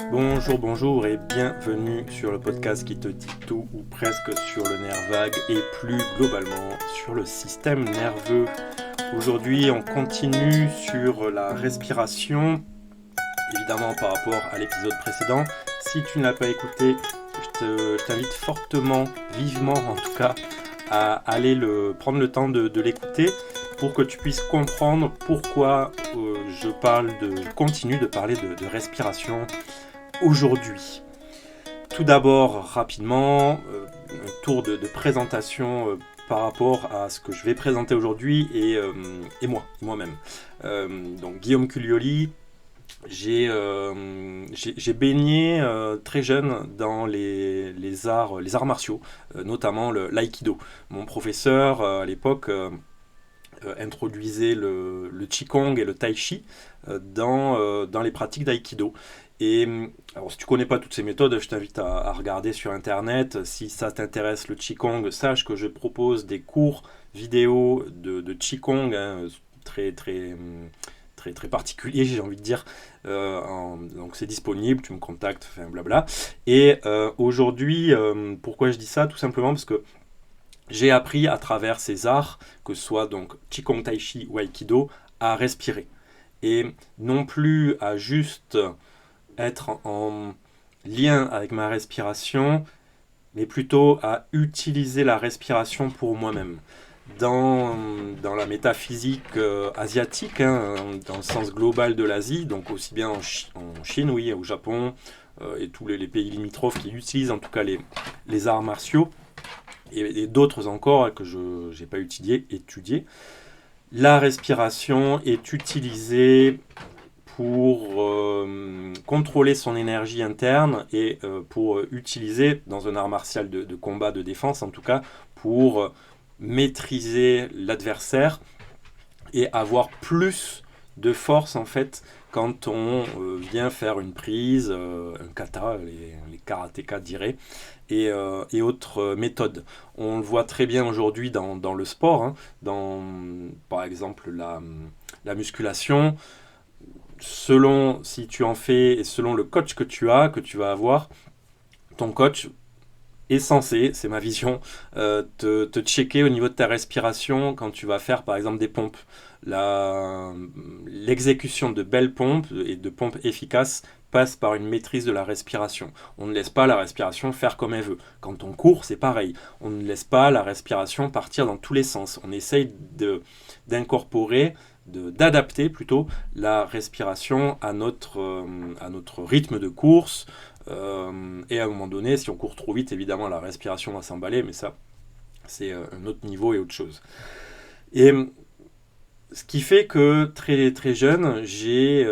Bonjour, bonjour et bienvenue sur le podcast qui te dit tout ou presque sur le nerf vague et plus globalement sur le système nerveux. Aujourd'hui, on continue sur la respiration, évidemment par rapport à l'épisode précédent. Si tu ne l'as pas écouté, je t'invite fortement, vivement en tout cas, à aller prendre le temps de l'écouter pour que tu puisses comprendre pourquoi je continue de parler de respiration aujourd'hui. Tout d'abord, rapidement, un tour de présentation par rapport à ce que je vais présenter aujourd'hui et moi-même. Donc Guillaume Culioli, j'ai baigné très jeune dans les arts martiaux, notamment l'aïkido. Mon professeur à l'époque introduisait le qigong et le tai chi dans les pratiques d'aïkido. Et alors, si tu connais pas toutes ces méthodes, je t'invite à regarder sur internet. Si ça t'intéresse le qigong, sache que je propose des cours vidéo de qigong très très très très particuliers, j'ai envie de dire. Donc c'est disponible, tu me contactes, enfin blabla. Et aujourd'hui, pourquoi je dis ça? Tout simplement parce que j'ai appris à travers ces arts, que ce soit donc qigong, tai chi ou aikido, à respirer. Et non plus à juste être en lien avec ma respiration, mais plutôt à utiliser la respiration pour moi-même. Dans la métaphysique asiatique, dans le sens global de l'Asie, donc aussi bien en Chine, oui, au Japon, et tous les pays limitrophes qui utilisent en tout cas les arts martiaux, et d'autres encore que je n'ai pas étudié, la respiration est utilisée pour contrôler son énergie interne et pour utiliser, dans un art martial de combat, de défense en tout cas, pour maîtriser l'adversaire et avoir plus de force en fait quand on vient faire une prise, un kata, les karatékas diraient, et autres méthodes. On le voit très bien aujourd'hui dans le sport, dans par exemple la musculation. Selon si tu en fais et selon le coach que tu vas avoir, ton coach est censé, c'est ma vision, te checker au niveau de ta respiration quand tu vas faire par exemple des pompes. L'exécution de belles pompes et de pompes efficaces passe par une maîtrise de la respiration. On ne laisse pas la respiration faire comme elle veut. Quand on court, c'est pareil. On ne laisse pas la respiration partir dans tous les sens. On essaye d'incorporer, d'adapter plutôt la respiration à notre rythme de course. Et à un moment donné, si on court trop vite, évidemment, la respiration va s'emballer, mais ça, c'est un autre niveau et autre chose. Et ce qui fait que très, très jeune, j'ai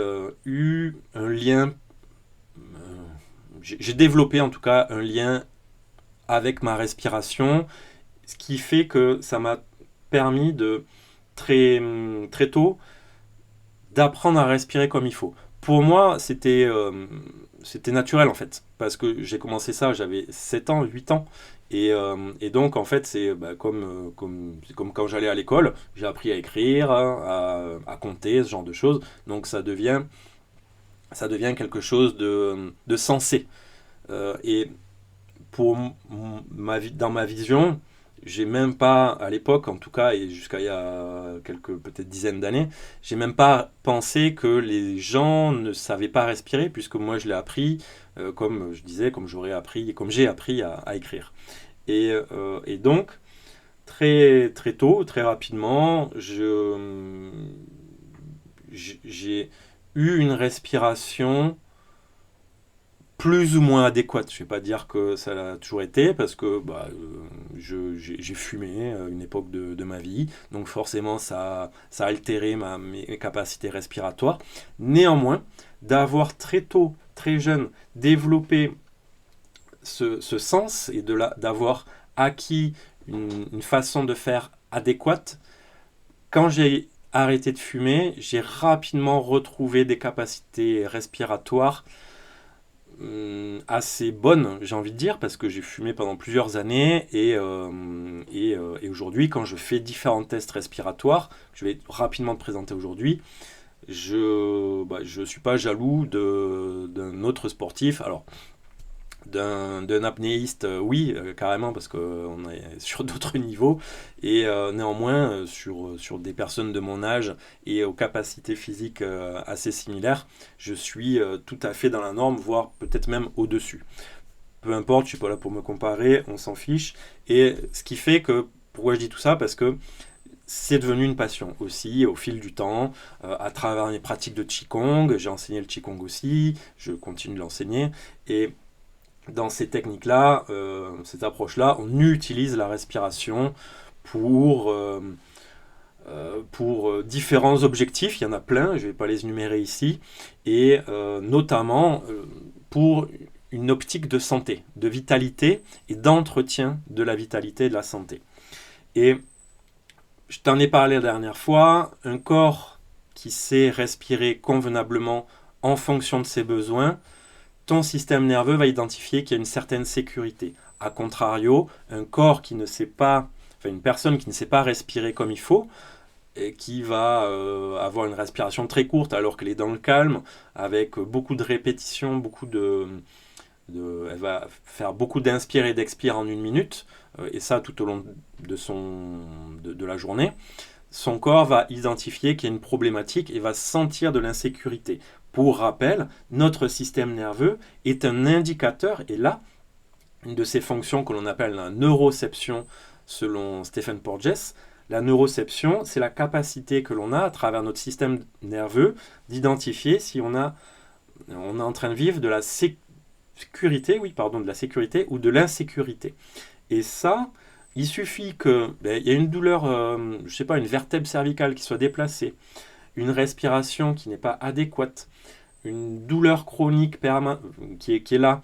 eu un lien, j'ai développé en tout cas un lien avec ma respiration, ce qui fait que ça m'a permis de très, très tôt d'apprendre à respirer comme il faut. Pour moi, c'était naturel en fait, parce que j'ai commencé ça, j'avais 7 ans, 8 ans, et donc en fait c'est comme quand j'allais à l'école, j'ai appris à écrire, à compter, ce genre de choses, donc ça devient quelque chose de sensé. Et dans ma vision, j'ai même pas, à l'époque en tout cas, et jusqu'à il y a quelques peut-être dizaines d'années, j'ai même pas pensé que les gens ne savaient pas respirer, puisque moi je l'ai appris, comme je disais, comme j'ai appris à écrire. Et donc, très, très tôt, très rapidement, j'ai eu une respiration plus ou moins adéquate. Je ne vais pas dire que ça l'a toujours été, parce que j'ai fumé à une époque de ma vie, donc forcément ça a altéré mes capacités respiratoires. Néanmoins, d'avoir très tôt, très jeune, développé ce sens et d'avoir acquis une façon de faire adéquate, quand j'ai arrêté de fumer, j'ai rapidement retrouvé des capacités respiratoires assez bonne, j'ai envie de dire, parce que j'ai fumé pendant plusieurs années et aujourd'hui, quand je fais différents tests respiratoires, que je vais rapidement te présenter aujourd'hui, je suis pas jaloux d'un autre sportif. Alors, d'un apnéiste, oui, carrément, parce qu'on est sur d'autres niveaux, et néanmoins, sur des personnes de mon âge et aux capacités physiques assez similaires, je suis tout à fait dans la norme, voire peut-être même au-dessus. Peu importe, je suis pas là pour me comparer, on s'en fiche, et ce qui fait que, pourquoi je dis tout ça, parce que c'est devenu une passion aussi au fil du temps, à travers mes pratiques de Qigong. J'ai enseigné le Qigong aussi, je continue de l'enseigner, et dans ces techniques-là, cette approche-là, on utilise la respiration pour, différents objectifs. Il y en a plein, je ne vais pas les énumérer ici, et notamment pour une optique de santé, de vitalité et d'entretien de la vitalité et de la santé. Et je t'en ai parlé la dernière fois, un corps qui sait respirer convenablement en fonction de ses besoins, ton système nerveux va identifier qu'il y a une certaine sécurité. A contrario, un corps qui ne sait pas, enfin une personne qui ne sait pas respirer comme il faut, et qui va avoir une respiration très courte alors qu'elle est dans le calme, avec beaucoup de répétitions, elle va faire beaucoup d'inspire et d'expire en 1 minute, et ça tout au long de la journée. Son corps va identifier qu'il y a une problématique et va sentir de l'insécurité. Pour rappel, notre système nerveux est un indicateur, et là, une de ces fonctions que l'on appelle la neuroception selon Stephen Porges, la neuroception, c'est la capacité que l'on a à travers notre système nerveux d'identifier si on est en train de vivre de la sécurité, de la sécurité ou de l'insécurité. Et ça, il suffit qu'il y ait une douleur, une vertèbre cervicale qui soit déplacée, une respiration qui n'est pas adéquate, une douleur chronique qui est là,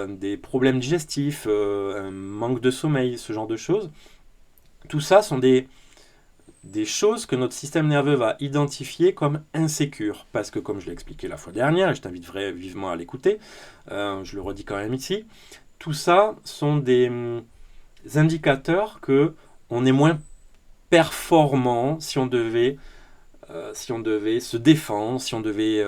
des problèmes digestifs, un manque de sommeil, ce genre de choses. Tout ça sont des choses que notre système nerveux va identifier comme insécures. Parce que, comme je l'ai expliqué la fois dernière, et je t'invite vivement à l'écouter, je le redis quand même ici, tout ça sont des indicateurs que on est moins performant si on devait se défendre, si on devait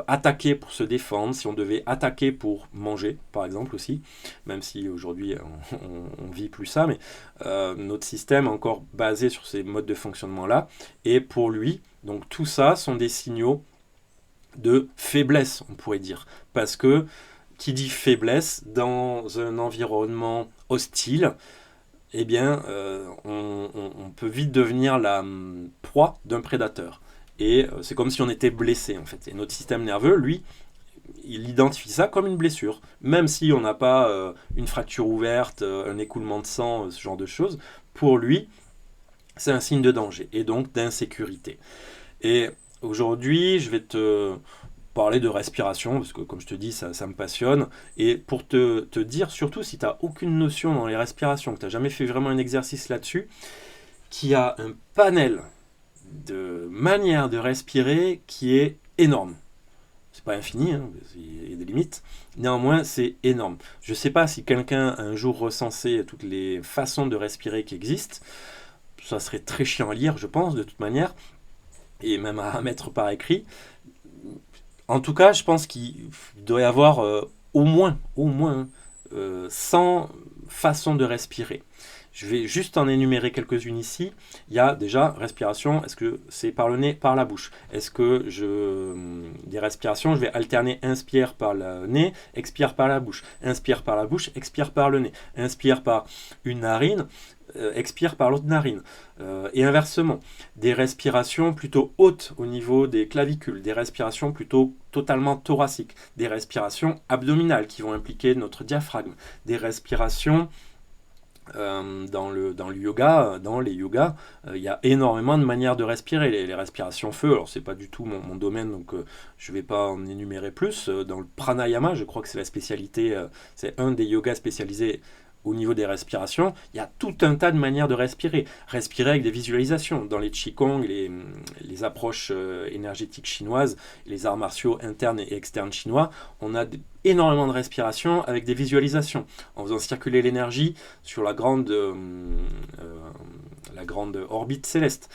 attaquer pour se défendre, si on devait attaquer pour manger, par exemple aussi, même si aujourd'hui on vit plus ça, mais notre système est encore basé sur ces modes de fonctionnement-là, et pour lui, donc tout ça sont des signaux de faiblesse, on pourrait dire, parce que qui dit faiblesse dans un environnement hostile, eh bien, on peut vite devenir la proie d'un prédateur. Et c'est comme si on était blessé, en fait. Et notre système nerveux, lui, il identifie ça comme une blessure. Même si on n'a pas une fracture ouverte, un écoulement de sang, ce genre de choses, pour lui, c'est un signe de danger et donc d'insécurité. Et aujourd'hui, je vais te parler de respiration, parce que comme je te dis, ça me passionne. Et pour te dire, surtout si tu n'as aucune notion dans les respirations, que tu n'as jamais fait vraiment un exercice là-dessus, qu'il y a un panel de manières de respirer qui est énorme. C'est pas infini, hein, il y a des limites. Néanmoins, c'est énorme. Je ne sais pas si quelqu'un a un jour recensé toutes les façons de respirer qui existent. Ça serait très chiant à lire, je pense, de toute manière, et même à mettre par écrit. En tout cas, je pense qu'il doit y avoir au moins 100 façons de respirer. Je vais juste en énumérer quelques-unes ici. Il y a déjà respiration, est-ce que c'est par le nez, par la bouche? Est-ce que des respirations, je vais alterner inspire par le nez, expire par la bouche. Inspire par la bouche, expire par le nez. Inspire par une narine, expire par l'autre narine. Et inversement, des respirations plutôt hautes au niveau des clavicules, des respirations plutôt totalement thoraciques, des respirations abdominales qui vont impliquer notre diaphragme, des respirations dans les yogas, il y a énormément de manières de respirer. Les respirations feu, alors c'est pas du tout mon domaine, donc je vais pas en énumérer plus. Dans le pranayama, je crois que c'est la spécialité, c'est un des yogas spécialisés au niveau des respirations. Il y a tout un tas de manières de respirer. Respirer avec des visualisations. Dans les Qigong, les approches énergétiques chinoises, les arts martiaux internes et externes chinois, on a énormément de respiration avec des visualisations, en faisant circuler l'énergie sur la grande la grande orbite céleste,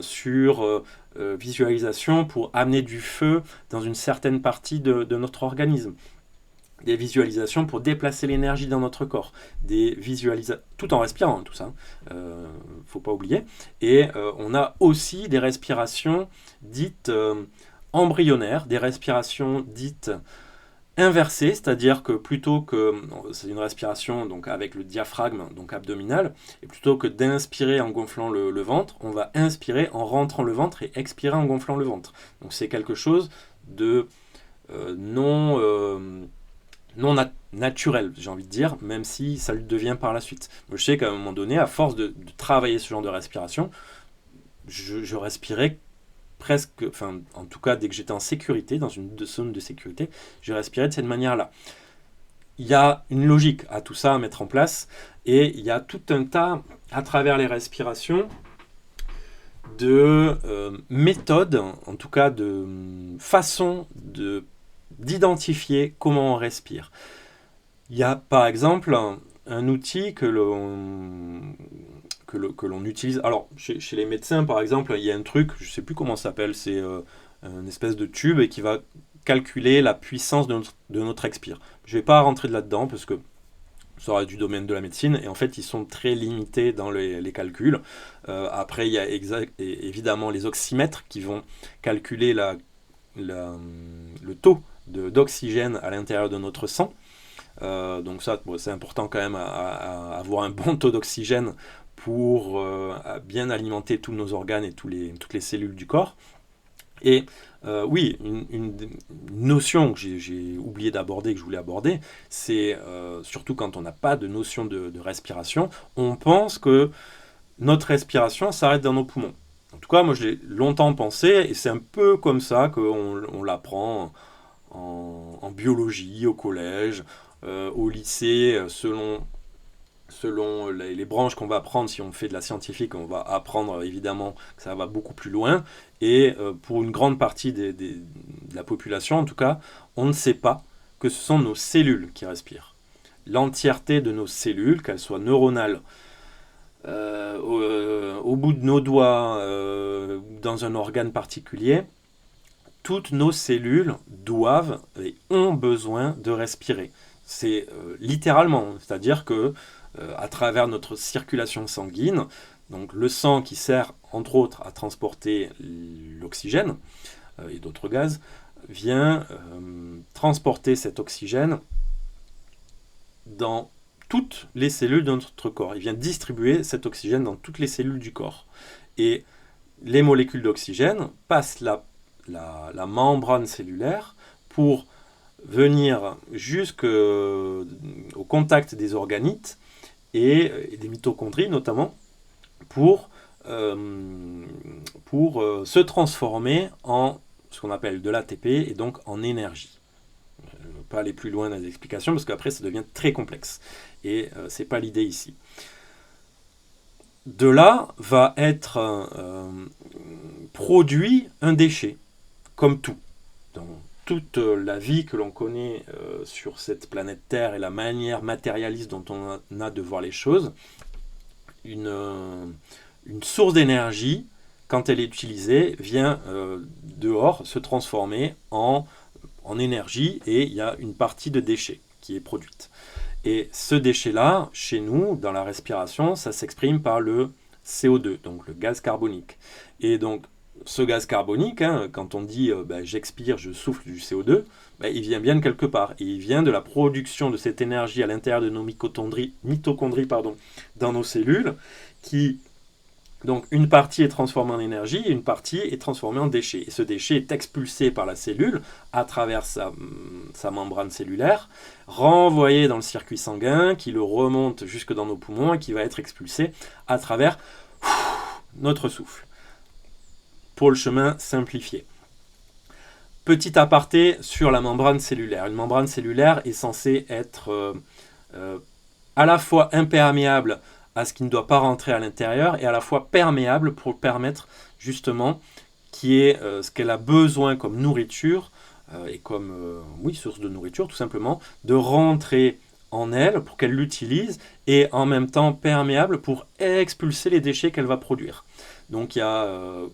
sur visualisation pour amener du feu dans une certaine partie de notre organisme, des visualisations pour déplacer l'énergie dans notre corps, des visualisations, tout en respirant, tout ça, faut pas oublier. Et on a aussi des respirations dites embryonnaires, des respirations dites inversées, c'est-à-dire que plutôt que, c'est une respiration donc avec le diaphragme, donc abdominal, et plutôt que d'inspirer en gonflant le ventre, on va inspirer en rentrant le ventre et expirer en gonflant le ventre. Donc c'est quelque chose de non naturel, j'ai envie de dire, même si ça le devient par la suite. Moi, je sais qu'à un moment donné, à force de travailler ce genre de respiration, je respirais presque, enfin, en tout cas, dès que j'étais en sécurité, dans une zone de sécurité, je respirais de cette manière-là. Il y a une logique à tout ça à mettre en place, et il y a tout un tas, à travers les respirations, de méthodes, en tout cas de façons d'identifier comment on respire. Il y a par exemple un outil que l'on utilise. Alors, chez les médecins, par exemple, il y a un truc, je ne sais plus comment ça s'appelle, c'est une espèce de tube et qui va calculer la puissance de notre expire. Je ne vais pas rentrer là-dedans parce que ça aurait du domaine de la médecine, et en fait, ils sont très limités dans les calculs. Après, il y a évidemment les oxymètres qui vont calculer le taux d'oxygène à l'intérieur de notre sang. Donc ça, bon, c'est important quand même à avoir un bon taux d'oxygène pour bien alimenter tous nos organes et toutes les cellules du corps. Et oui, une notion que j'ai oublié d'aborder, que je voulais aborder, c'est surtout quand on n'a pas de notion de respiration, on pense que notre respiration s'arrête dans nos poumons. En tout cas, moi je l'ai longtemps pensé, et c'est un peu comme ça qu'on l'apprend en biologie, au collège, au lycée, selon les branches qu'on va apprendre. Si on fait de la scientifique, on va apprendre évidemment que ça va beaucoup plus loin. Et pour une grande partie de la population, en tout cas, on ne sait pas que ce sont nos cellules qui respirent. L'entièreté de nos cellules, qu'elles soient neuronales, au bout de nos doigts, dans un organe particulier, toutes nos cellules doivent et ont besoin de respirer. C'est littéralement, c'est-à-dire que à travers notre circulation sanguine, donc le sang qui sert entre autres à transporter l'oxygène et d'autres gaz, vient transporter cet oxygène dans toutes les cellules de notre corps. Il vient distribuer cet oxygène dans toutes les cellules du corps. Et les molécules d'oxygène passent la membrane cellulaire pour venir jusqu'au contact des organites et des mitochondries notamment pour se transformer en ce qu'on appelle de l'ATP et donc en énergie. Je ne vais pas aller plus loin dans les explications parce qu'après ça devient très complexe et ce n'est pas l'idée ici. De là va être produit un déchet, comme tout. Dans toute la vie que l'on connaît sur cette planète Terre et la manière matérialiste dont on a de voir les choses, une source d'énergie, quand elle est utilisée, vient dehors se transformer en énergie, et il y a une partie de déchet qui est produite. Et ce déchet-là, chez nous, dans la respiration, ça s'exprime par le CO2, donc le gaz carbonique. Et donc, ce gaz carbonique, quand on dit j'expire, je souffle du CO2, il vient bien de quelque part. Et il vient de la production de cette énergie à l'intérieur de nos mitochondries dans nos cellules, qui, donc, une partie est transformée en énergie et une partie est transformée en déchet. Et ce déchet est expulsé par la cellule à travers sa membrane cellulaire, renvoyé dans le circuit sanguin, qui le remonte jusque dans nos poumons et qui va être expulsé à travers notre souffle. Pour le chemin simplifié. Petit aparté sur la membrane cellulaire. Une membrane cellulaire est censée être à la fois imperméable à ce qui ne doit pas rentrer à l'intérieur et à la fois perméable pour permettre justement qui est ce qu'elle a besoin comme nourriture et comme source de nourriture tout simplement, de rentrer en elle pour qu'elle l'utilise et en même temps perméable pour expulser les déchets qu'elle va produire. Donc il y a,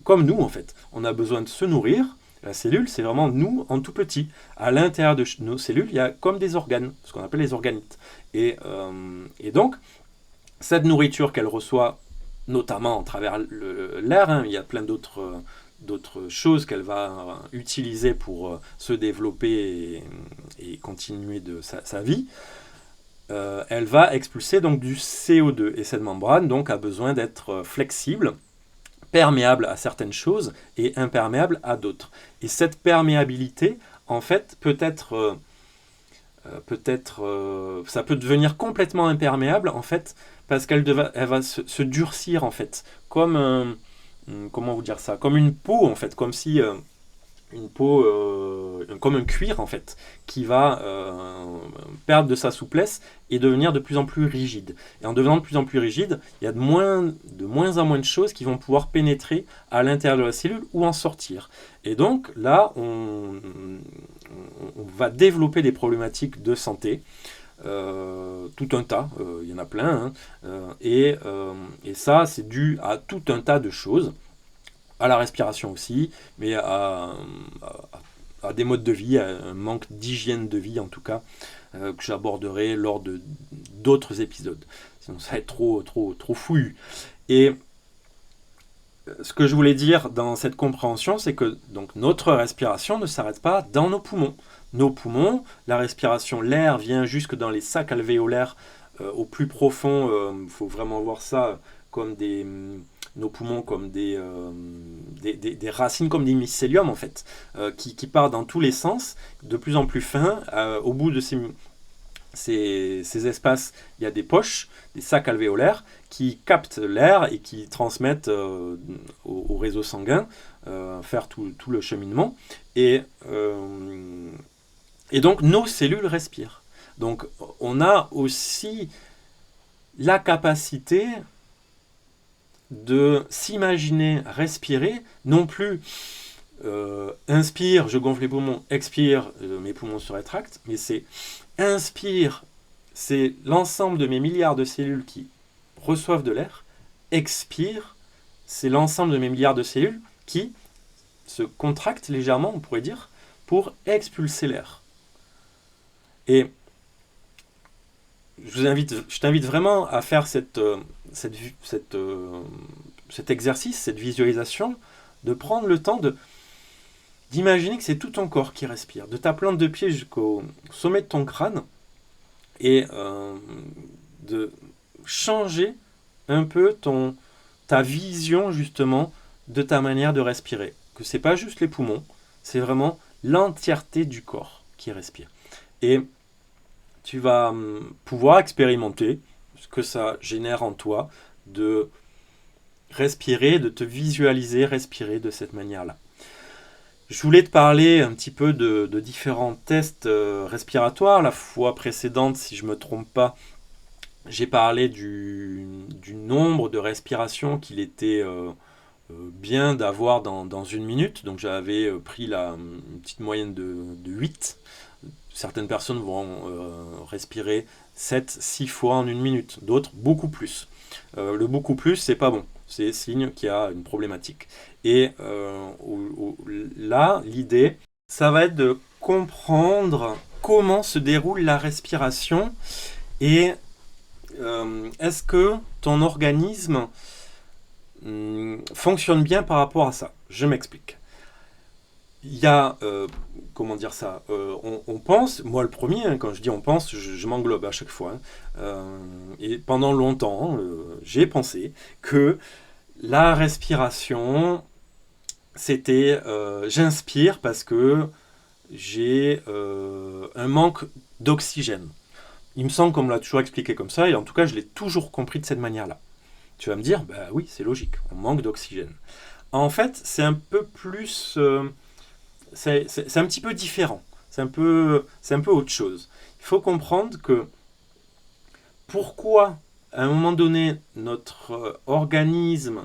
comme nous en fait, on a besoin de se nourrir. La cellule, c'est vraiment nous en tout petit. À l'intérieur de nos cellules, il y a comme des organes, ce qu'on appelle les organites. Et donc, cette nourriture qu'elle reçoit, notamment à travers l'air, hein, il y a plein d'autres choses qu'elle va utiliser pour se développer et continuer de sa vie, elle va expulser donc du CO2. Et cette membrane donc a besoin d'être flexible, perméable à certaines choses et imperméable à d'autres. Et cette perméabilité, en fait, ça peut devenir complètement imperméable, en fait, parce elle va se durcir, en fait, comme comment vous dire ça, comme une peau, en fait, comme si une peau, comme un cuir en fait, qui va perdre de sa souplesse et devenir de plus en plus rigide. Et en devenant de plus en plus rigide, il y a de moins en moins de choses qui vont pouvoir pénétrer à l'intérieur de la cellule ou en sortir. Et donc là, on va développer des problématiques de santé. Tout un tas, il y en a plein, hein, et ça c'est dû à tout un tas de choses, à la respiration aussi, mais à des modes de vie, à un manque d'hygiène de vie en tout cas, que j'aborderai lors d'autres épisodes. Sinon ça va être trop fouillu. Et ce que je voulais dire dans cette compréhension, c'est que donc, notre respiration ne s'arrête pas dans nos poumons. Nos poumons, la respiration, l'air vient jusque dans les sacs alvéolaires au plus profond. Il faut vraiment voir ça comme nos poumons comme des racines, comme des mycéliums en fait, qui partent dans tous les sens, de plus en plus fins. Au bout de ces espaces, il y a des poches, des sacs alvéolaires qui captent l'air et qui transmettent au réseau sanguin, faire tout le cheminement. Et donc nos cellules respirent. Donc on a aussi la capacité de s'imaginer respirer, non plus inspire, je gonfle les poumons, expire, mes poumons se rétractent, mais c'est inspire, c'est l'ensemble de mes milliards de cellules qui reçoivent de l'air, expire, c'est l'ensemble de mes milliards de cellules qui se contractent légèrement, on pourrait dire, pour expulser l'air. Et je t'invite vraiment à faire cet exercice, cette visualisation, de prendre le temps d'imaginer que c'est tout ton corps qui respire, de ta plante de pied jusqu'au sommet de ton crâne, et de changer un peu ta vision justement de ta manière de respirer. Que c'est pas juste les poumons, c'est vraiment l'entièreté du corps qui respire. Et tu vas pouvoir expérimenter ce que ça génère en toi de respirer, de te visualiser respirer de cette manière-là. Je voulais te parler un petit peu de différents tests respiratoires. La fois précédente, si je ne me trompe pas, j'ai parlé du nombre de respirations qu'il était bien d'avoir dans une minute. Donc j'avais pris une petite moyenne de 8. Certaines personnes vont respirer 7-6 fois en une minute, d'autres beaucoup plus. Le beaucoup plus, c'est pas bon, c'est signe qu'il y a une problématique. Et là, l'idée, ça va être de comprendre comment se déroule la respiration et est-ce que ton organisme fonctionne bien par rapport à ça. Je m'explique. Il y a, comment dire ça, on pense, moi le premier, hein, quand je dis on pense, je m'englobe à chaque fois, hein, et pendant longtemps, j'ai pensé que la respiration, c'était j'inspire parce que j'ai un manque d'oxygène. Il me semble qu'on me l'a toujours expliqué comme ça, et en tout cas je l'ai toujours compris de cette manière-là. Tu vas me dire, bah oui, c'est logique, on manque d'oxygène. En fait, c'est un peu plus... c'est un petit peu différent. C'est un peu autre chose. Il faut comprendre que pourquoi, à un moment donné, notre organisme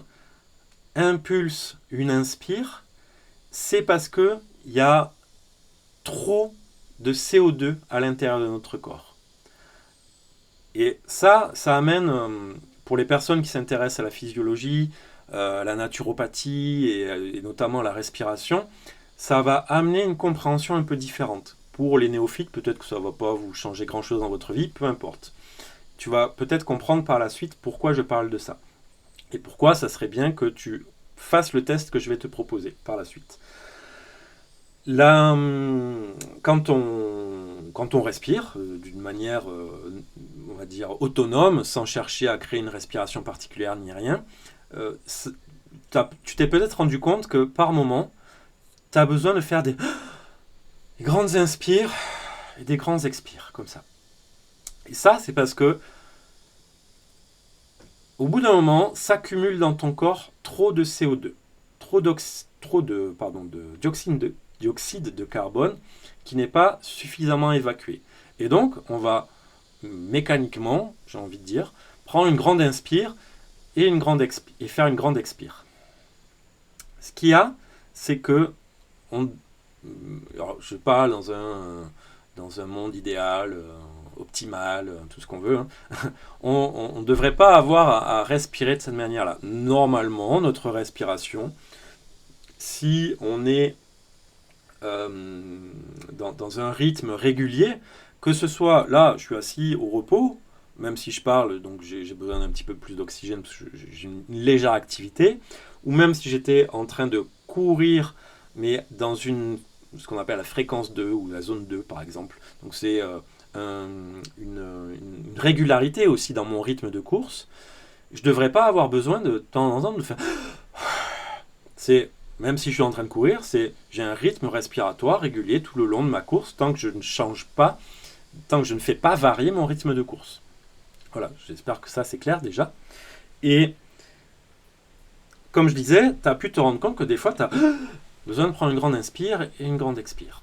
impulse une inspire, c'est parce qu'il y a trop de CO2 à l'intérieur de notre corps. Et ça amène, pour les personnes qui s'intéressent à la physiologie, à la naturopathie et notamment à la respiration, ça va amener une compréhension un peu différente. Pour les néophytes, peut-être que ça ne va pas vous changer grand-chose dans votre vie, peu importe. Tu vas peut-être comprendre par la suite pourquoi je parle de ça. Et pourquoi ça serait bien que tu fasses le test que je vais te proposer par la suite. Là, quand on respire d'une manière, on va dire, autonome, sans chercher à créer une respiration particulière ni rien, tu t'es peut-être rendu compte que par moment, tu as besoin de faire des grandes inspires et des grands expires, comme ça. Et ça, c'est parce que au bout d'un moment, s'accumule dans ton corps trop de CO2, trop de dioxyde de carbone qui n'est pas suffisamment évacué. Et donc, on va mécaniquement, j'ai envie de dire, prendre une grande inspire et faire une grande expire. Ce qu'il y a, c'est que alors, je parle dans un monde idéal, optimal, tout ce qu'on veut, hein. On ne devrait pas avoir à respirer de cette manière-là. Normalement, notre respiration, si on est dans un rythme régulier, que ce soit là, je suis assis au repos, même si je parle, donc j'ai besoin d'un petit peu plus d'oxygène parce que j'ai une légère activité, ou même si j'étais en train de courir, mais dans ce qu'on appelle la fréquence 2 ou la zone 2 par exemple. Donc c'est une régularité aussi dans mon rythme de course. Je ne devrais pas avoir besoin de temps en temps de faire... Même si je suis en train de courir, j'ai un rythme respiratoire régulier tout le long de ma course tant que je ne change pas, tant que je ne fais pas varier mon rythme de course. Voilà, j'espère que ça c'est clair déjà. Et comme je disais, tu as pu te rendre compte que des fois tu as besoin de prendre une grande inspire et une grande expire.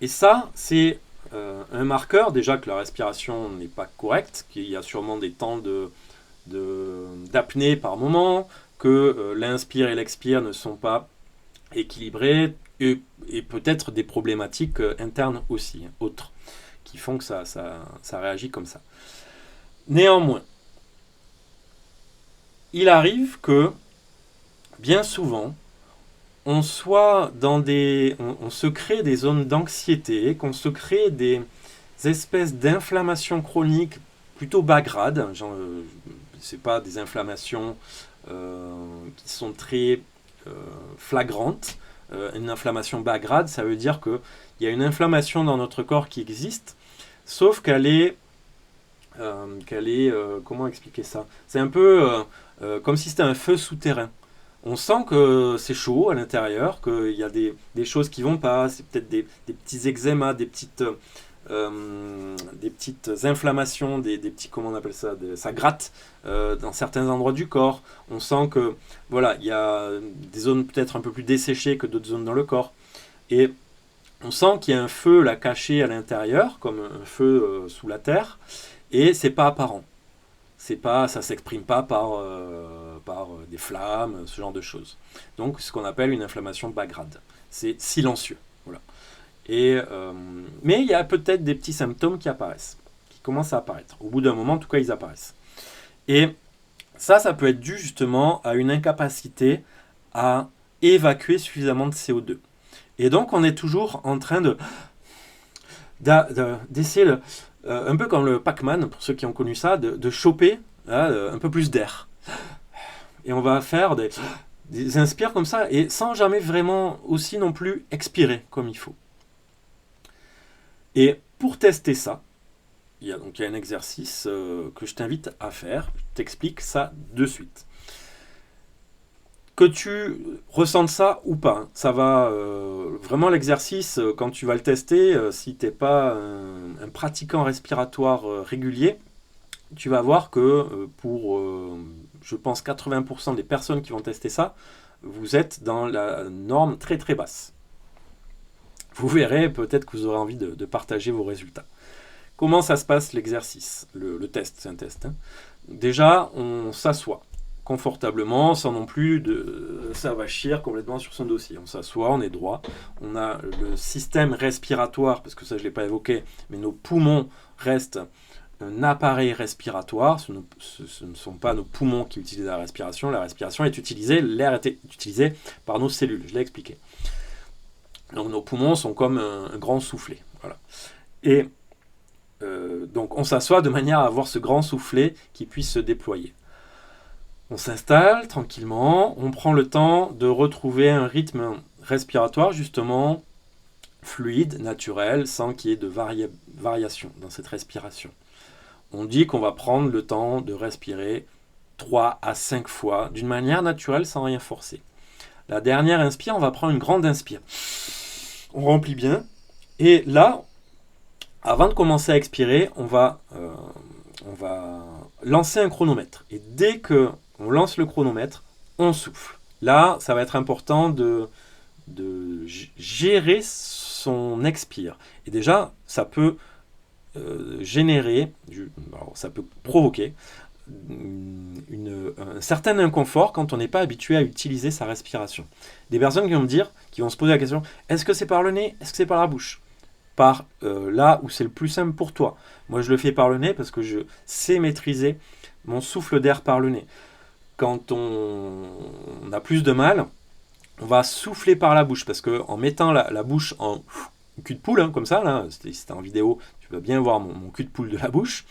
Et ça, c'est un marqueur déjà que la respiration n'est pas correcte, qu'il y a sûrement des temps d'apnée par moment, que l'inspire et l'expire ne sont pas équilibrés, et peut-être des problématiques internes aussi, autres, qui font que ça réagit comme ça. Néanmoins, il arrive que, bien souvent, on soit on se crée des zones d'anxiété, qu'on se crée des espèces d'inflammations chroniques plutôt bas grade. C'est pas des inflammations qui sont très flagrantes. Une inflammation bas grade, ça veut dire qu'il y a une inflammation dans notre corps qui existe, sauf qu'elle est comment expliquer ça? C'est un peu comme si c'était un feu souterrain. On sent que c'est chaud à l'intérieur, qu'il y a des choses qui vont pas, c'est peut-être des petits eczémas, des petites inflammations, des petits, comment on appelle ça, ça gratte dans certains endroits du corps. On sent que voilà, il y a des zones peut-être un peu plus desséchées que d'autres zones dans le corps. Et on sent qu'il y a un feu là caché à l'intérieur, comme un feu sous la terre, et c'est pas apparent. Ça s'exprime pas par des flammes, ce genre de choses. Donc, ce qu'on appelle une inflammation bas grade. C'est silencieux. Voilà. Mais il y a peut-être des petits symptômes qui commencent à apparaître. Au bout d'un moment, en tout cas, ils apparaissent. Et ça peut être dû justement à une incapacité à évacuer suffisamment de CO2. Et donc, on est toujours en train d'essayer un peu comme le Pac-Man, pour ceux qui ont connu ça, de choper un peu plus d'air. Et on va faire des inspires comme ça, et sans jamais vraiment aussi non plus expirer comme il faut. Et pour tester ça, il y a un exercice que je t'invite à faire. Je t'explique ça de suite. Que tu ressentes ça ou pas, ça va vraiment l'exercice, quand tu vas le tester, si tu n'es pas un pratiquant respiratoire régulier, tu vas voir que pour, je pense, 80% des personnes qui vont tester ça, vous êtes dans la norme très très basse. Vous verrez, peut-être que vous aurez envie de partager vos résultats. Comment ça se passe l'exercice, le test, c'est un test, hein. Déjà, on s'assoit confortablement, sans non plus de s'avachir complètement sur son dossier. On s'assoit, on est droit, on a le système respiratoire, parce que ça je ne l'ai pas évoqué, mais nos poumons restent un appareil respiratoire, ce ne sont pas nos poumons qui utilisent la respiration est utilisée, l'air est utilisé par nos cellules, je l'ai expliqué. Donc nos poumons sont comme un grand soufflet. Voilà. Et donc on s'assoit de manière à avoir ce grand soufflet qui puisse se déployer. On s'installe tranquillement, on prend le temps de retrouver un rythme respiratoire justement fluide, naturel, sans qu'il y ait de variation dans cette respiration. On dit qu'on va prendre le temps de respirer 3 à 5 fois d'une manière naturelle sans rien forcer. La dernière inspire, on va prendre une grande inspire. On remplit bien. Et là, avant de commencer à expirer, on va lancer un chronomètre. Et dès qu'on lance le chronomètre, on souffle. Là, ça va être important de gérer son expire. Et déjà, ça peut ça peut provoquer un certain inconfort quand on n'est pas habitué à utiliser sa respiration. Des personnes qui vont se poser la question, est-ce que c'est par le nez, est-ce que c'est par la bouche? Par là où c'est le plus simple pour toi. Moi je le fais par le nez parce que je sais maîtriser mon souffle d'air par le nez. Quand on a plus de mal, on va souffler par la bouche parce qu'en mettant la bouche en cul de poule, comme ça, là, c'était en vidéo, tu vas bien voir mon cul de poule de la bouche,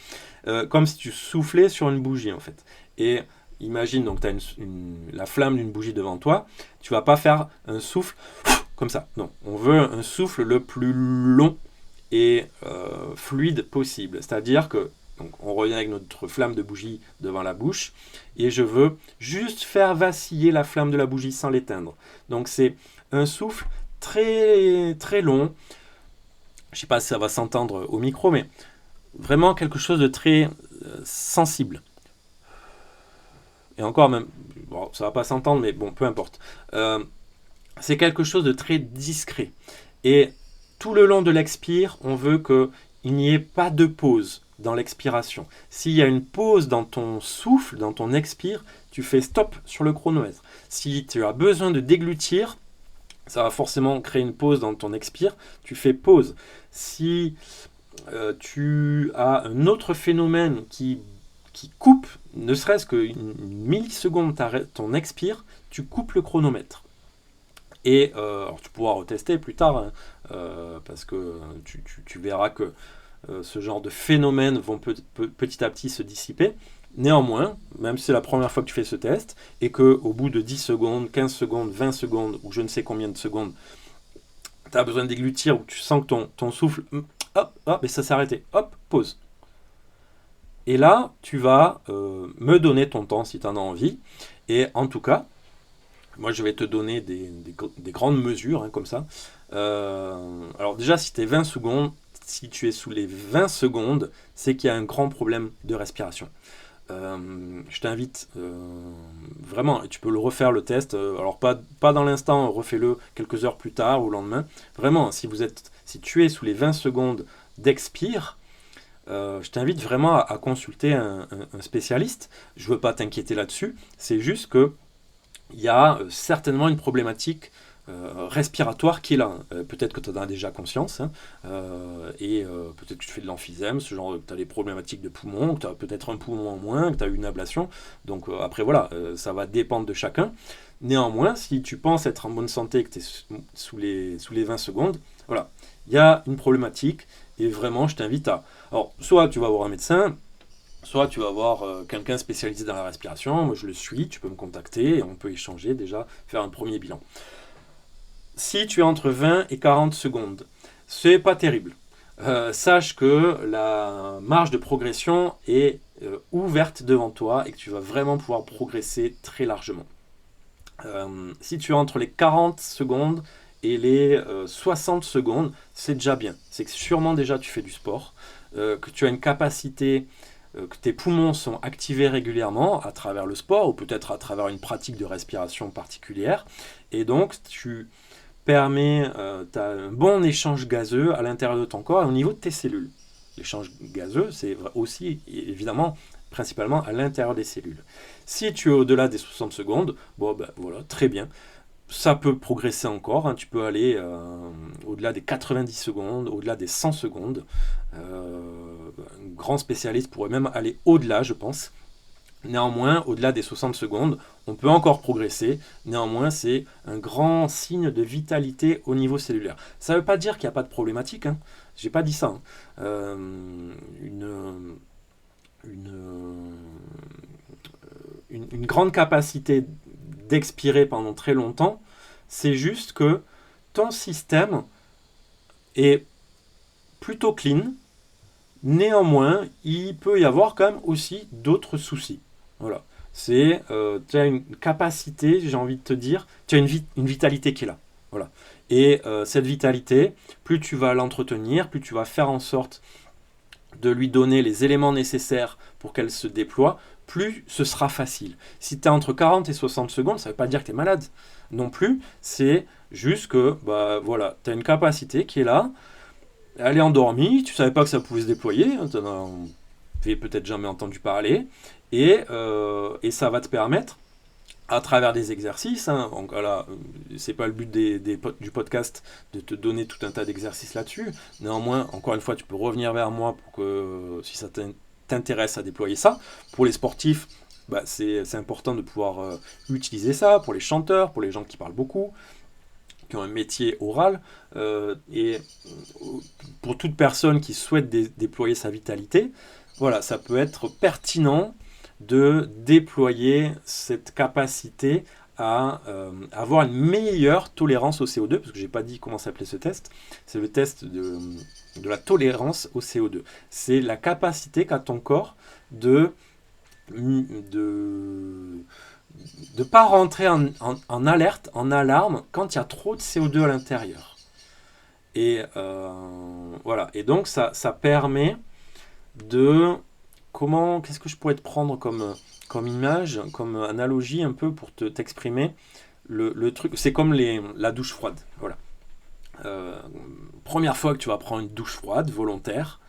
comme si tu soufflais sur une bougie en fait. Et imagine, donc tu as la flamme d'une bougie devant toi, tu vas pas faire un souffle comme ça. Non, on veut un souffle le plus long et fluide possible. C'est-à-dire que donc, on revient avec notre flamme de bougie devant la bouche et je veux juste faire vaciller la flamme de la bougie sans l'éteindre. Donc c'est un souffle très très long. Je ne sais pas si ça va s'entendre au micro, mais vraiment quelque chose de très sensible. Et encore même, bon, ça ne va pas s'entendre, mais bon, peu importe. C'est quelque chose de très discret. Et tout le long de l'expire, on veut qu'il n'y ait pas de pause dans l'expiration. S'il y a une pause dans ton souffle, dans ton expire, tu fais stop sur le chronomètre. Si tu as besoin de déglutir, ça va forcément créer une pause dans ton expire, tu fais pause. Si tu as un autre phénomène qui coupe, ne serait-ce qu'une milliseconde ton expire, tu coupes le chronomètre. Et alors tu pourras retester plus tard, parce que tu verras que ce genre de phénomènes vont petit à petit se dissiper. Néanmoins, même si c'est la première fois que tu fais ce test, et qu'au bout de 10 secondes, 15 secondes, 20 secondes, ou je ne sais combien de secondes, tu as besoin de déglutir, ou tu sens que ton souffle, hop, et ça s'est arrêté, hop, pause. Et là, tu vas me donner ton temps si tu en as envie, et en tout cas, moi je vais te donner des grandes mesures, comme ça. Alors déjà, si tu es 20 secondes, si tu es sous les 20 secondes, c'est qu'il y a un grand problème de respiration. Je t'invite vraiment, tu peux le refaire le test, alors pas dans l'instant, refais-le quelques heures plus tard ou le lendemain. Vraiment, si tu es sous les 20 secondes d'expire, je t'invite vraiment à consulter un spécialiste. Je ne veux pas t'inquiéter là-dessus, c'est juste que il y a certainement une problématique respiratoire qui est là. Peut-être que tu en as déjà conscience, et peut-être que tu fais de l'emphysème, ce genre, tu as des problématiques de poumons, que tu as peut-être un poumon en moins, que tu as eu une ablation. Donc après voilà, ça va dépendre de chacun. Néanmoins, si tu penses être en bonne santé et que tu es sous les 20 secondes, voilà, il y a une problématique et vraiment je t'invite à... Alors, soit tu vas voir un médecin, soit tu vas voir quelqu'un spécialisé dans la respiration, moi je le suis, tu peux me contacter et on peut échanger déjà, faire un premier bilan. Si tu es entre 20 et 40 secondes, c'est pas terrible. Sache que la marge de progression est ouverte devant toi et que tu vas vraiment pouvoir progresser très largement. Si tu es entre les 40 secondes et les 60 secondes, c'est déjà bien. C'est que sûrement déjà tu fais du sport, que tu as une capacité, que tes poumons sont activés régulièrement à travers le sport ou peut-être à travers une pratique de respiration particulière. Et donc tu tu as un bon échange gazeux à l'intérieur de ton corps et au niveau de tes cellules. L'échange gazeux, c'est aussi évidemment principalement à l'intérieur des cellules. Si tu es au-delà des 60 secondes, bon ben voilà, très bien. Ça peut progresser encore, tu peux aller au-delà des 90 secondes, au-delà des 100 secondes. grands spécialistes pourraient même aller au-delà, je pense. Néanmoins, au-delà des 60 secondes, on peut encore progresser. Néanmoins, c'est un grand signe de vitalité au niveau cellulaire. Ça ne veut pas dire qu'il n'y a pas de problématique, hein. Je n'ai pas dit ça, hein. Une grande capacité d'expirer pendant très longtemps, c'est juste que ton système est plutôt clean. Néanmoins, il peut y avoir quand même aussi d'autres soucis. Voilà. Tu as une capacité, j'ai envie de te dire, tu as une vitalité qui est là. Voilà. Et cette vitalité, plus tu vas l'entretenir, plus tu vas faire en sorte de lui donner les éléments nécessaires pour qu'elle se déploie, plus ce sera facile. Si tu es entre 40 et 60 secondes, ça ne veut pas dire que tu es malade non plus, c'est juste que voilà, tu as une capacité qui est là, elle est endormie, tu ne savais pas que ça pouvait se déployer, tu n'en avais peut-être jamais entendu parler, et ça va te permettre, à travers des exercices, hein, donc voilà, c'est pas le but du podcast de te donner tout un tas d'exercices là-dessus. Néanmoins, encore une fois, tu peux revenir vers moi pour que, si ça t'intéresse à déployer ça. Pour les sportifs, c'est important de pouvoir utiliser ça. Pour les chanteurs, pour les gens qui parlent beaucoup, qui ont un métier oral, et pour toute personne qui souhaite déployer sa vitalité, voilà, ça peut être pertinent de déployer cette capacité à avoir une meilleure tolérance au CO2, parce que je n'ai pas dit comment s'appelait ce test, c'est le test de la tolérance au CO2. C'est la capacité qu'a ton corps de pas rentrer en alerte, en alarme, quand il y a trop de CO2 à l'intérieur. Et voilà. Et donc, ça permet de... Qu'est-ce que je pourrais te prendre comme image, comme analogie un peu pour t'exprimer le truc. C'est comme la douche froide. Voilà. Première fois que tu vas prendre une douche froide volontaire,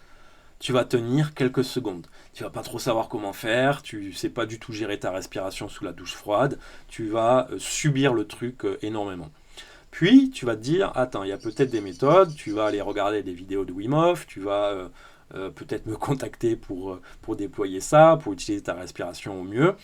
tu vas tenir quelques secondes. Tu vas pas trop savoir comment faire, tu sais pas du tout gérer ta respiration sous la douche froide, tu vas subir le truc énormément. Puis tu vas te dire, attends, il y a peut-être des méthodes, tu vas aller regarder des vidéos de Wim Hof, tu vas peut-être me contacter pour déployer ça, pour utiliser ta respiration au mieux,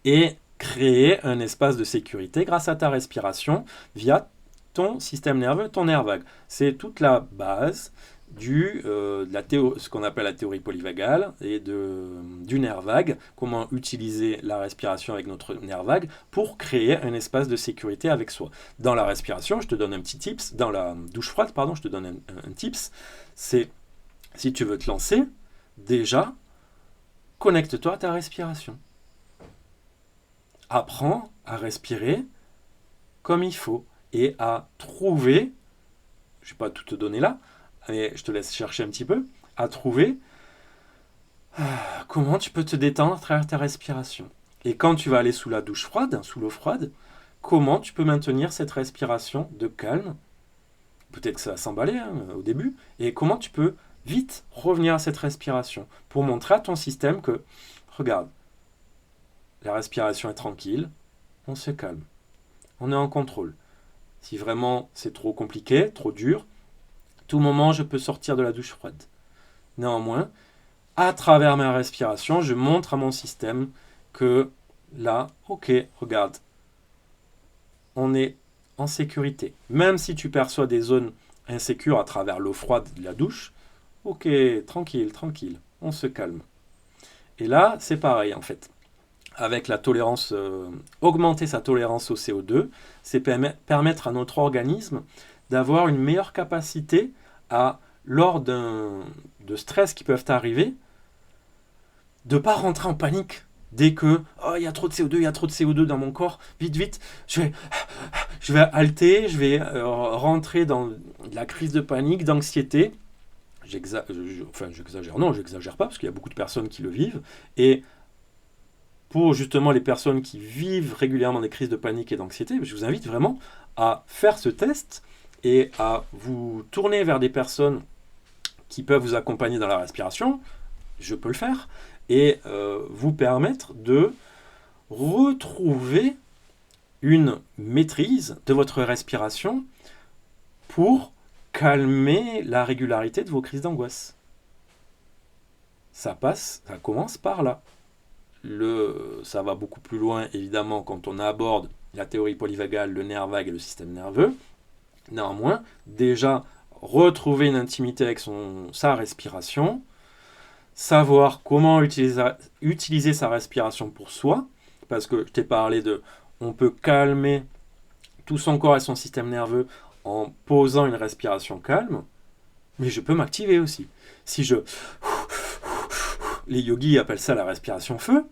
et créer un espace de sécurité grâce à ta respiration via ton système nerveux, ton nerf vague. C'est toute la base ce qu'on appelle la théorie polyvagale et du nerf vague, comment utiliser la respiration avec notre nerf vague pour créer un espace de sécurité avec soi. Dans la respiration, je te donne un petit tips, dans la douche froide, pardon, je te donne un tips, c'est si tu veux te lancer, déjà, connecte-toi à ta respiration. Apprends à respirer comme il faut et à trouver, je ne vais pas tout te donner là, mais je te laisse chercher un petit peu, à trouver comment tu peux te détendre à travers ta respiration. Et quand tu vas aller sous la douche froide, sous l'eau froide, comment tu peux maintenir cette respiration de calme. Peut-être que ça va s'emballer au début. Et comment tu peux vite revenir à cette respiration pour montrer à ton système que, regarde, la respiration est tranquille, on se calme, on est en contrôle. Si vraiment c'est trop compliqué, trop dur, tout moment je peux sortir de la douche froide. Néanmoins, à travers ma respiration, je montre à mon système que là, ok, regarde, on est en sécurité. Même si tu perçois des zones insécures à travers l'eau froide de la douche, ok, tranquille, tranquille, on se calme. Et là, c'est pareil en fait. Avec la tolérance, augmenter sa tolérance au CO2, c'est permettre à notre organisme d'avoir une meilleure capacité à, lors de stress qui peuvent arriver, de ne pas rentrer en panique dès que il y a trop de CO2, il y a trop de CO2 dans mon corps, vite, vite, je vais halter, je vais rentrer dans la crise de panique, d'anxiété. J'exagère, non, j'exagère pas, parce qu'il y a beaucoup de personnes qui le vivent, et pour justement les personnes qui vivent régulièrement des crises de panique et d'anxiété, je vous invite vraiment à faire ce test et à vous tourner vers des personnes qui peuvent vous accompagner dans la respiration, je peux le faire, et vous permettre de retrouver une maîtrise de votre respiration pour calmer la régularité de vos crises d'angoisse. ça commence par là. Ça va beaucoup plus loin, évidemment, quand on aborde la théorie polyvagale, le nerf vague et le système nerveux. Néanmoins, déjà, retrouver une intimité avec sa respiration, savoir comment utiliser sa respiration pour soi, parce que je t'ai parlé on peut calmer tout son corps et son système nerveux en posant une respiration calme, mais je peux m'activer aussi. Si les yogis appellent ça la respiration feu,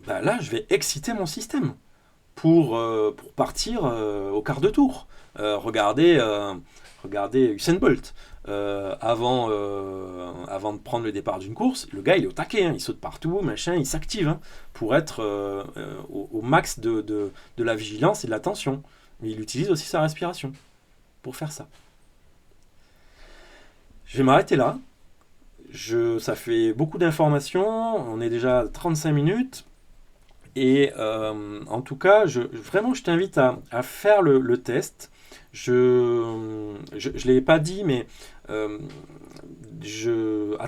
là je vais exciter mon système pour partir au quart de tour. Regardez Usain Bolt. Avant de prendre le départ d'une course, le gars il est au taquet, il saute partout, machin, il s'active pour être au max de la vigilance et de l'attention. Mais il utilise aussi sa respiration pour faire ça. Je vais m'arrêter là. Ça fait beaucoup d'informations, on est déjà à 35 minutes. Et en tout cas, vraiment, je t'invite à faire le test. Je ne l'ai pas dit, mais à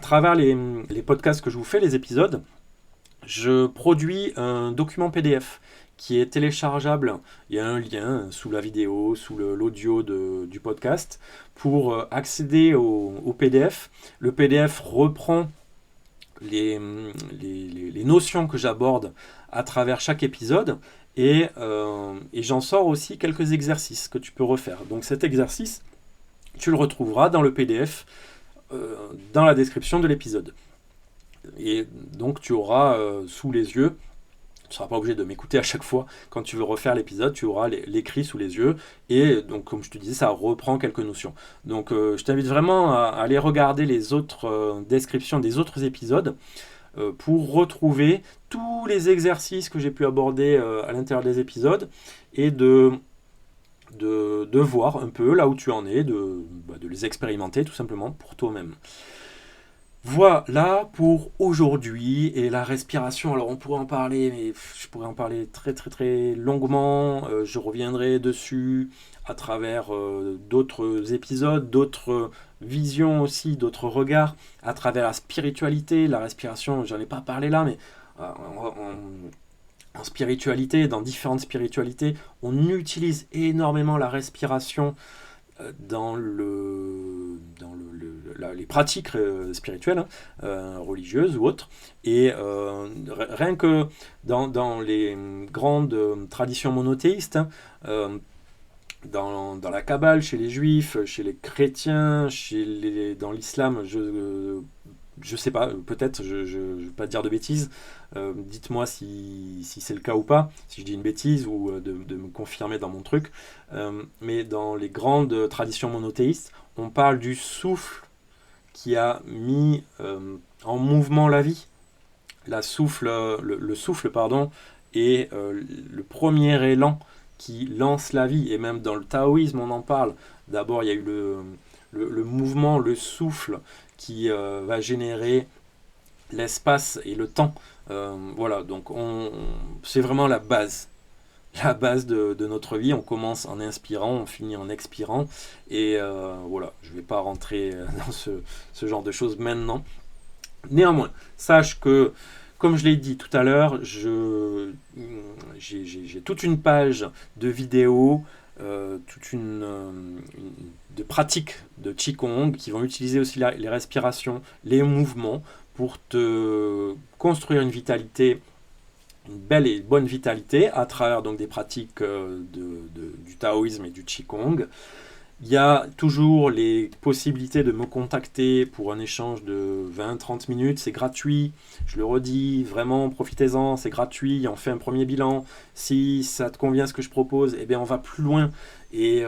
travers les podcasts que je vous fais, les épisodes, je produis un document PDF qui est téléchargeable. Il y a un lien sous la vidéo, sous l'audio du podcast, pour accéder au PDF. Le PDF reprend les notions que j'aborde à travers chaque épisode et j'en sors aussi quelques exercices que tu peux refaire. Donc cet exercice, tu le retrouveras dans le PDF dans la description de l'épisode. Et donc tu auras sous les yeux, tu ne seras pas obligé de m'écouter à chaque fois quand tu veux refaire l'épisode, tu auras l'écrit sous les yeux et donc comme je te disais, ça reprend quelques notions. Donc je t'invite vraiment à aller regarder les autres descriptions des autres épisodes pour retrouver tous les exercices que j'ai pu aborder à l'intérieur des épisodes et de voir un peu là où tu en es, de les expérimenter tout simplement pour toi-même. Voilà pour aujourd'hui et la respiration. Alors on pourrait en parler, mais je pourrais en parler très très très longuement. Je reviendrai dessus à travers d'autres épisodes, d'autres visions aussi, d'autres regards, à travers la spiritualité, la respiration. J'en ai pas parlé là, mais en spiritualité, dans différentes spiritualités, on utilise énormément la respiration dans les pratiques spirituelles, religieuses ou autres. Et rien que dans les grandes traditions monothéistes, dans la Kabbale, chez les juifs, chez les chrétiens, dans l'islam, je sais pas, peut-être, je ne vais pas dire de bêtises, dites-moi si c'est le cas ou pas, si je dis une bêtise ou de me confirmer dans mon truc, mais dans les grandes traditions monothéistes, on parle du souffle qui a mis en mouvement la vie. Le souffle, est le premier élan qui lance la vie, et même dans le taoïsme on en parle. D'abord il y a eu le mouvement, le souffle qui va générer l'espace et le temps. Voilà, donc c'est vraiment la base de notre vie. On commence en inspirant, on finit en expirant, et voilà, je ne vais pas rentrer dans ce genre de choses maintenant. Néanmoins, sache que, comme je l'ai dit tout à l'heure, j'ai toute une page de vidéos, de pratiques de Qigong qui vont utiliser aussi les respirations, les mouvements pour te construire une vitalité, une belle et bonne vitalité à travers donc des pratiques du taoïsme et du Qigong. Il y a toujours les possibilités de me contacter pour un échange de 20-30 minutes, c'est gratuit, je le redis, vraiment profitez-en, c'est gratuit, on fait un premier bilan, si ça te convient ce que je propose, eh bien on va plus loin, et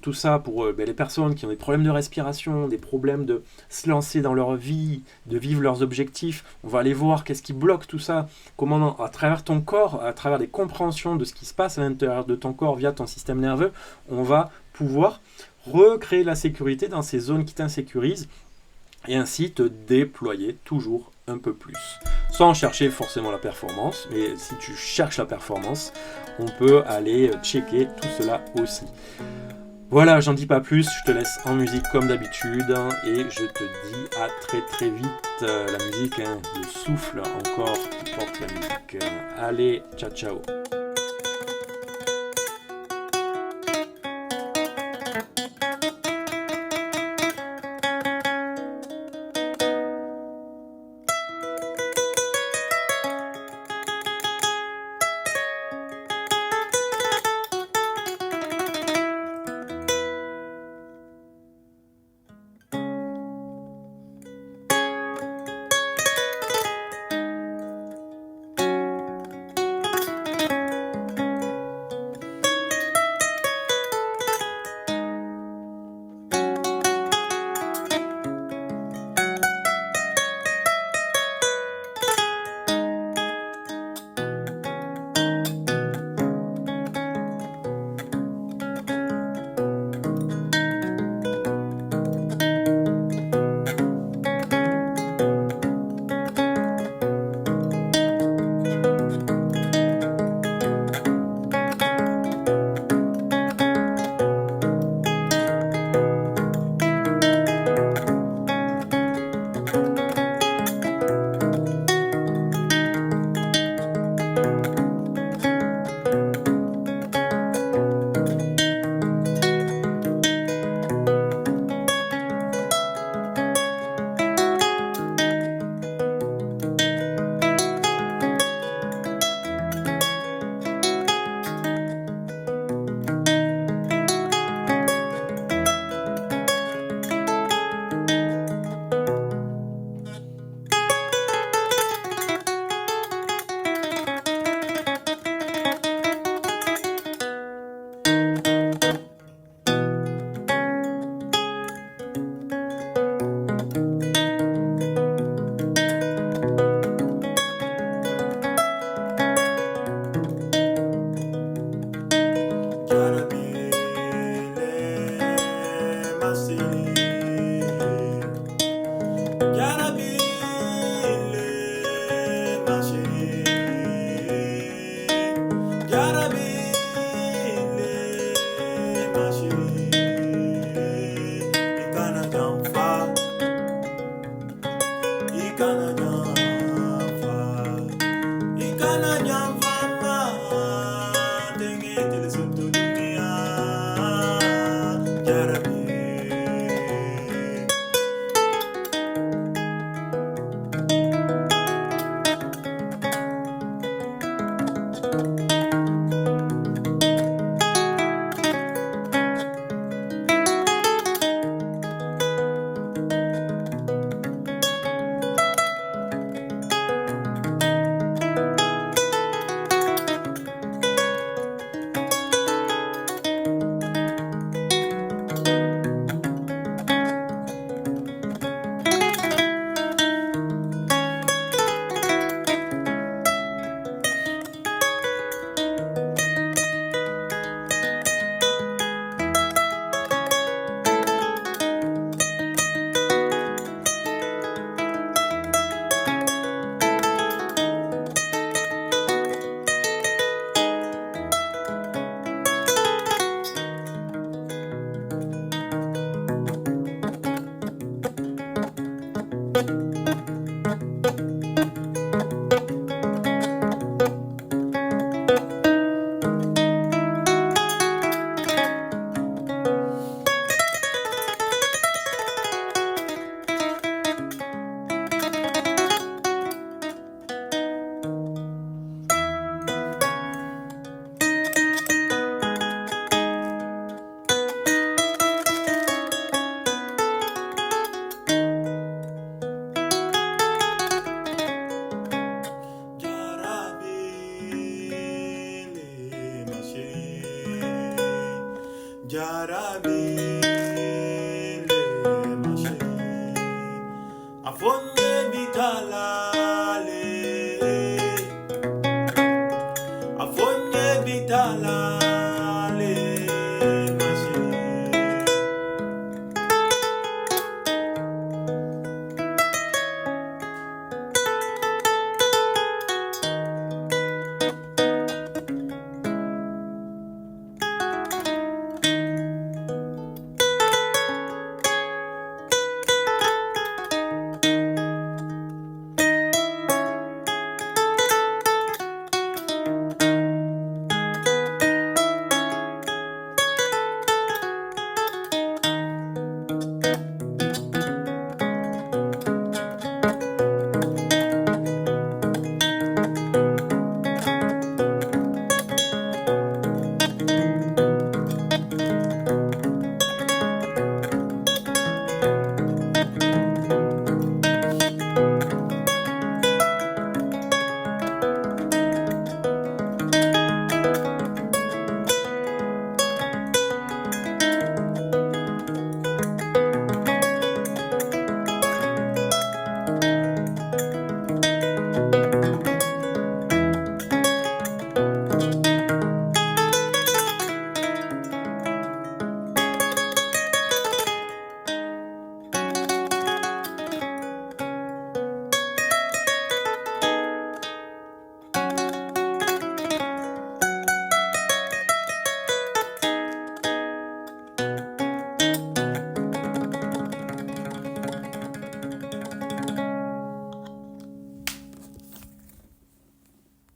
tout ça pour les personnes qui ont des problèmes de respiration, des problèmes de se lancer dans leur vie, de vivre leurs objectifs, on va aller voir qu'est-ce qui bloque tout ça, comment à travers ton corps, à travers des compréhensions de ce qui se passe à l'intérieur de ton corps via ton système nerveux, on va pouvoir recréer la sécurité dans ces zones qui t'insécurisent et ainsi te déployer toujours un peu plus. Sans chercher forcément la performance, mais si tu cherches la performance, on peut aller checker tout cela aussi. Voilà, j'en dis pas plus, je te laisse en musique comme d'habitude et je te dis à très très vite. La musique, hein, le souffle encore qui porte la musique. Allez, ciao ciao.